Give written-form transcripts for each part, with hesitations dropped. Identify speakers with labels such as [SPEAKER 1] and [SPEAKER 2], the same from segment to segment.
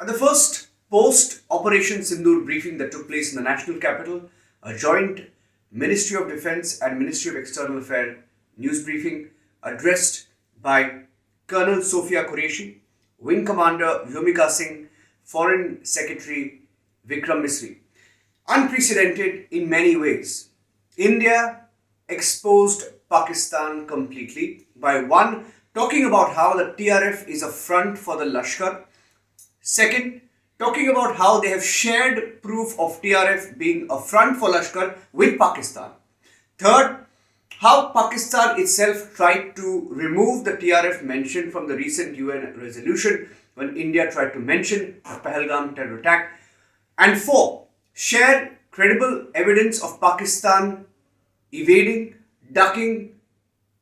[SPEAKER 1] At the first post-Operation Sindoor briefing that took place in the national capital, a joint Ministry of Defence and Ministry of External Affairs news briefing addressed by Colonel Sophia Qureshi, Wing Commander Vyomika Singh, Foreign Secretary Vikram Misri. Unprecedented in many ways. India exposed Pakistan completely by one, talking about how the TRF is a front for the Lashkar. Second, talking about how they have shared proof of TRF being a front for Lashkar with Pakistan. Third, how Pakistan itself tried to remove the TRF mention from the recent UN resolution when India tried to mention the pahalgam terror attack. And four, share credible evidence of Pakistan evading, ducking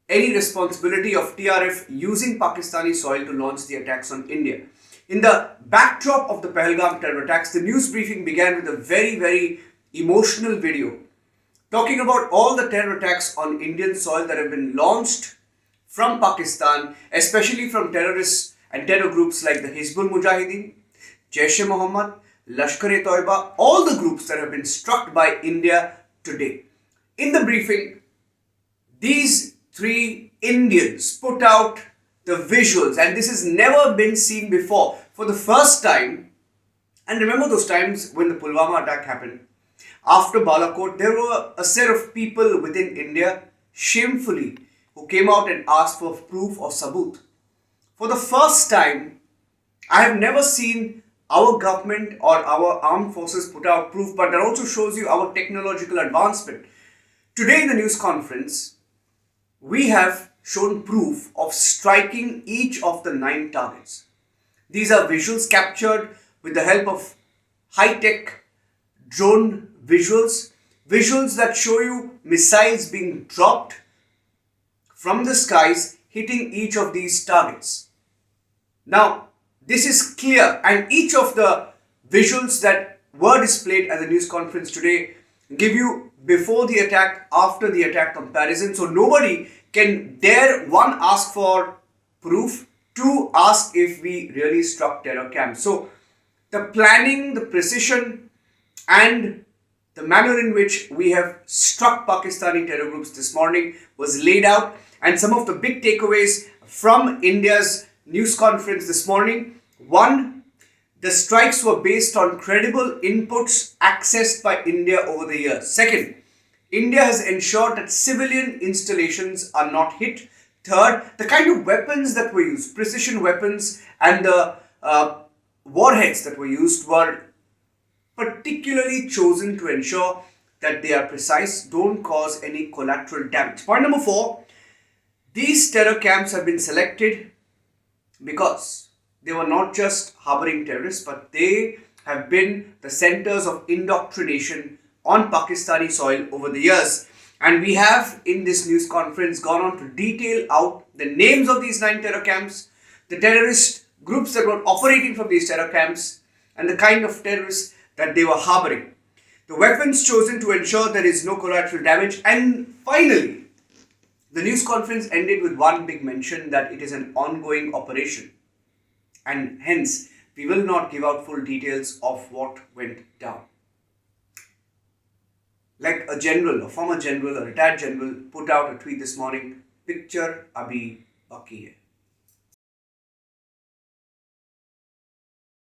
[SPEAKER 1] any responsibility of TRF using Pakistani soil to launch the attacks on India. In the backdrop of the Pahalgam terror attacks, the news briefing began with a very emotional video talking about all the terror attacks on Indian soil that have been launched from Pakistan, especially from terrorists and terror groups like the Hizbul Mujahideen, Jaish-e-Mohammed, Lashkar-e-Toiba, all the groups that have been struck by India today. In the briefing, these three Indians put out the visuals, and this has never been seen before. For the first time, and remember those times when the Pulwama attack happened, after Balakot, there were a set of people within India, shamefully, who came out and asked for proof or sabut. For the first time, I have never seen our government or our armed forces put out proof, but that also shows you our technological advancement. Today in the news conference, we have shown proof of striking each of the 9 targets. These are visuals captured with the help of high-tech drone visuals that show you missiles being dropped from the skies hitting each of these targets. Now, this is clear, and each of the visuals that were displayed at the news conference today give you before the attack, after the attack comparison. So nobody can dare, one, ask for proof, two, ask if we really struck terror camps. So the planning, the precision, and the manner in which we have struck Pakistani terror groups this morning was laid out, and some of the big takeaways from India's news conference this morning. One, the strikes were based on credible inputs accessed by India over the years. Second, India has ensured that civilian installations are not hit. Third, the kind of weapons that were used, precision weapons, and the warheads that were used were particularly chosen to ensure that they are precise, don't cause any collateral damage. Point number 4, these terror camps have been selected because they were not just harboring terrorists, but they have been the centers of indoctrination on Pakistani soil over the years. And we have in this news conference gone on to detail out the names of these 9 terror camps, the terrorist groups that were operating from these terror camps, and the kind of terrorists that they were harboring, the weapons chosen to ensure there is no collateral damage, and finally, the news conference ended with one big mention that it is an ongoing operation, and hence we will not give out full details of what went down. Like a general, a former general, a retired general put out a tweet this morning, picture abhi baki hai.